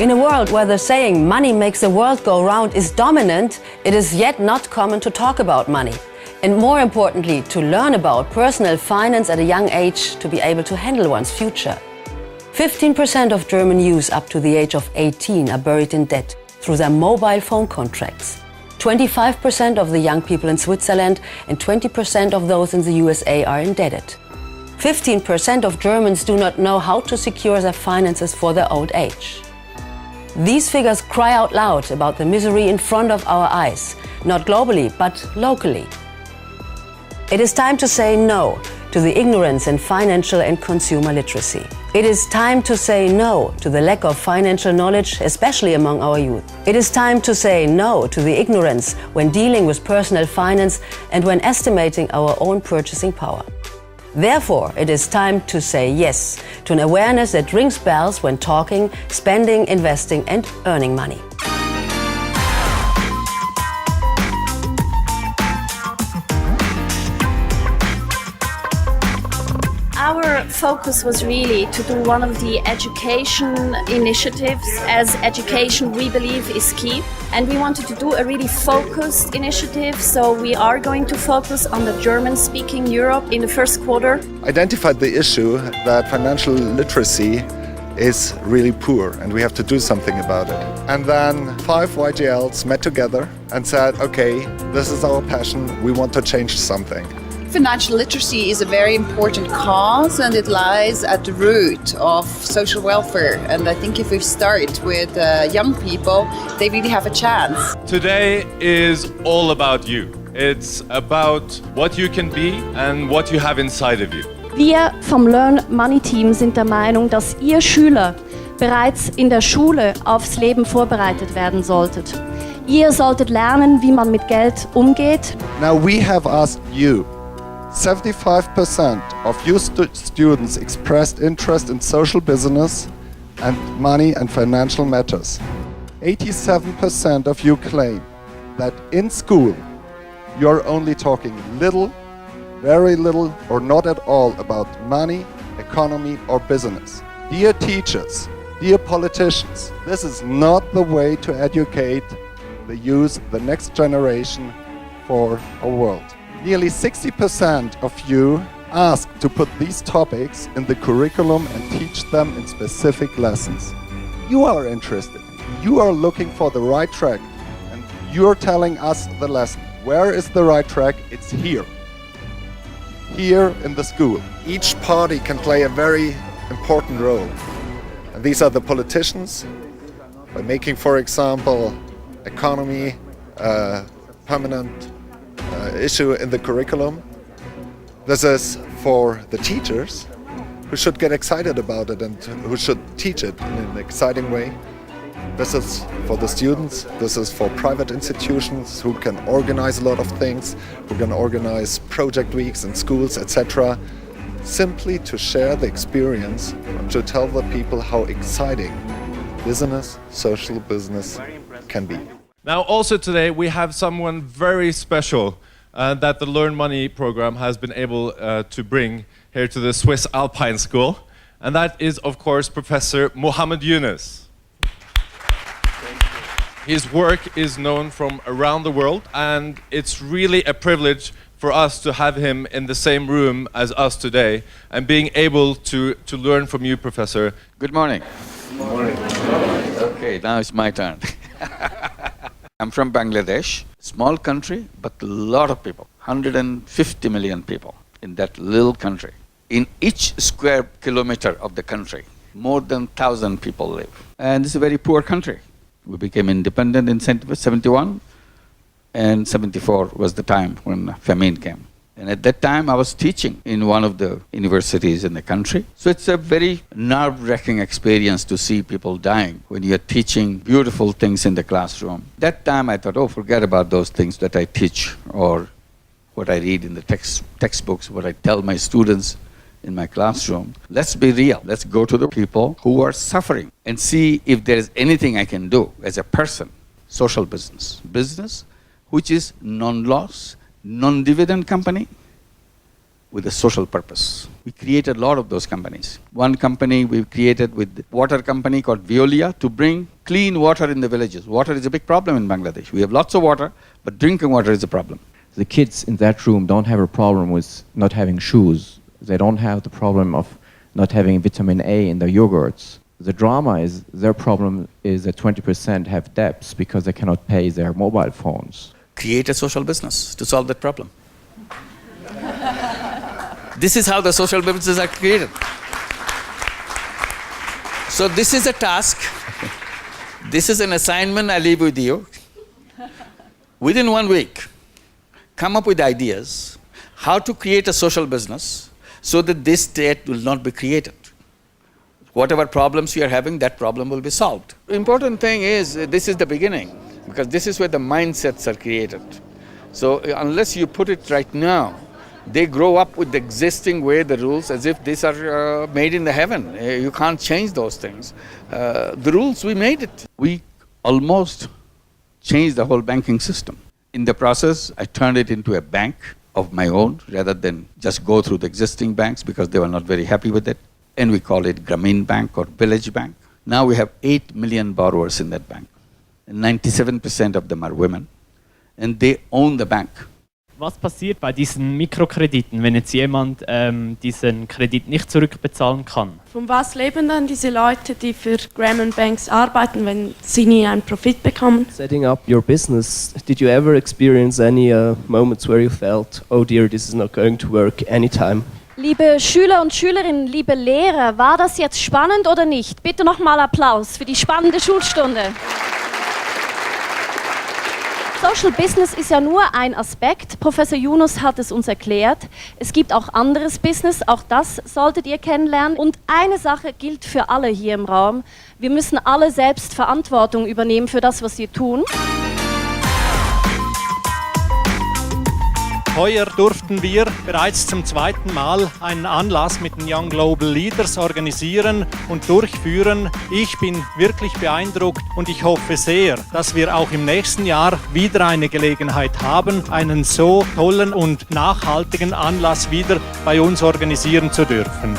In a world where the saying "money makes the world go round" is dominant, it is yet not common to talk about money. And more importantly, to learn about personal finance at a young age to be able to handle one's future. 15% of German youth up to the age of 18 are buried in debt through their mobile phone contracts. 25% of the young people in Switzerland and 20% of those in the USA are indebted. 15% of Germans do not know how to secure their finances for their old age. These figures cry out loud about the misery in front of our eyes, not globally, but locally. It is time to say no to the ignorance in financial and consumer literacy. It is time to say no to the lack of financial knowledge, especially among our youth. It is time to say no to the ignorance when dealing with personal finance and when estimating our own purchasing power. Therefore, it is time to say yes to an awareness that rings bells when talking, spending, investing and earning money. Our focus was really to do one of the education initiatives, as education we believe is key. And we wanted to do a really focused initiative, so we are going to focus on the German-speaking Europe in the first quarter. Identified the issue that financial literacy is really poor and we have to do something about it. And then 5 YGLs met together and said, okay, this is our passion, we want to change something. Financial literacy is a very important cause and it lies at the root of social welfare. And I think if we start with young people, they really have a chance. Today is all about you. It's about what you can be and what you have inside of you. Wir vom Learn Money Team sind der Meinung, dass ihr Schüler bereits in der Schule aufs Leben vorbereitet werden solltet. Ihr solltet lernen, wie man mit Geld umgeht. Now we have asked you. 75% of you students expressed interest in social business and money and financial matters. 87% of you claim that in school you're only talking little, very little or not at all about money, economy or business. Dear teachers, dear politicians, this is not the way to educate the youth, the next generation for our world. Nearly 60% of you asked to put these topics in the curriculum and teach them in specific lessons. You are interested. You are looking for the right track and you're telling us the lesson. Where is the right track? It's here. Here in the school. Each party can play a very important role. And these are the politicians by making, for example, economy permanent issue in the curriculum. This is for the teachers who should get excited about it and who should teach it in an exciting way. This is for the students, this is for private institutions who can organize a lot of things, who can organize project weeks in schools, etc. Simply to share the experience and to tell the people how exciting business, social business can be. Now also today we have someone very special that the Learn Money program has been able to bring here to the Swiss Alpine School, and that is of course Professor Mohammed Yunus. His work is known from around the world and it's really a privilege for us to have him in the same room as us today and being able to learn from you, Professor. Good morning. Good morning. Okay, now it's my turn. I'm from Bangladesh, small country, but a lot of people, 150 million people in that little country. In each square kilometer of the country, more than 1,000 people live. And it's a very poor country. We became independent in 71, and 74 was the time when famine came. And at that time, I was teaching in one of the universities in the country. So it's a very nerve-wracking experience to see people dying when you're teaching beautiful things in the classroom. That time I thought, oh, forget about those things that I teach or what I read in the textbooks, what I tell my students in my classroom. Let's be real. Let's go to the people who are suffering and see if there is anything I can do as a person. Social business. Business which is non-loss, non-dividend company with a social purpose. We created a lot of those companies. One company we created with the water company called Veolia to bring clean water in the villages. Water is a big problem in Bangladesh. We have lots of water, but drinking water is a problem. The kids in that room don't have a problem with not having shoes. They don't have the problem of not having vitamin A in their yogurts. The drama is, their problem is that 20% have debts because they cannot pay their mobile phones. Create a social business to solve that problem. This is how the social businesses are created. So this is a task. This is an assignment I leave with you. Within 1 week, come up with ideas how to create a social business so that this state will not be created. Whatever problems you are having, that problem will be solved. The important thing is this is the beginning, because this is where the mindsets are created. So unless you put it right now, they grow up with the existing way, the rules, as if these are made in the heaven. You can't change those things. The rules, we made it. We almost changed the whole banking system. In the process, I turned it into a bank of my own, rather than just go through the existing banks because they were not very happy with it. And we call it Grameen Bank or Village Bank. Now we have 8 million borrowers in that bank. And 97% of them are women. And they own the bank. Was passiert bei diesen Mikrokrediten, wenn jetzt jemand diesen Kredit nicht zurückbezahlen kann? Von was leben dann diese Leute, die für Grameen Banks arbeiten, wenn sie nie einen Profit bekommen? Setting up your business, did you ever experience any moments where you felt, oh dear, this is not going to work anytime? Liebe Schüler und Schülerinnen, liebe Lehrer, war das jetzt spannend oder nicht? Bitte nochmal Applaus für die spannende Schulstunde. Social Business ist ja nur ein Aspekt. Professor Yunus hat es uns erklärt. Es gibt auch anderes Business, auch das solltet ihr kennenlernen. Und eine Sache gilt für alle hier im Raum. Wir müssen alle selbst Verantwortung übernehmen für das, was wir tun. Heuer durften wir bereits zum 2. Mal einen Anlass mit den Young Global Leaders organisieren und durchführen. Ich bin wirklich beeindruckt und ich hoffe sehr, dass wir auch im nächsten Jahr wieder eine Gelegenheit haben, einen so tollen und nachhaltigen Anlass wieder bei uns organisieren zu dürfen.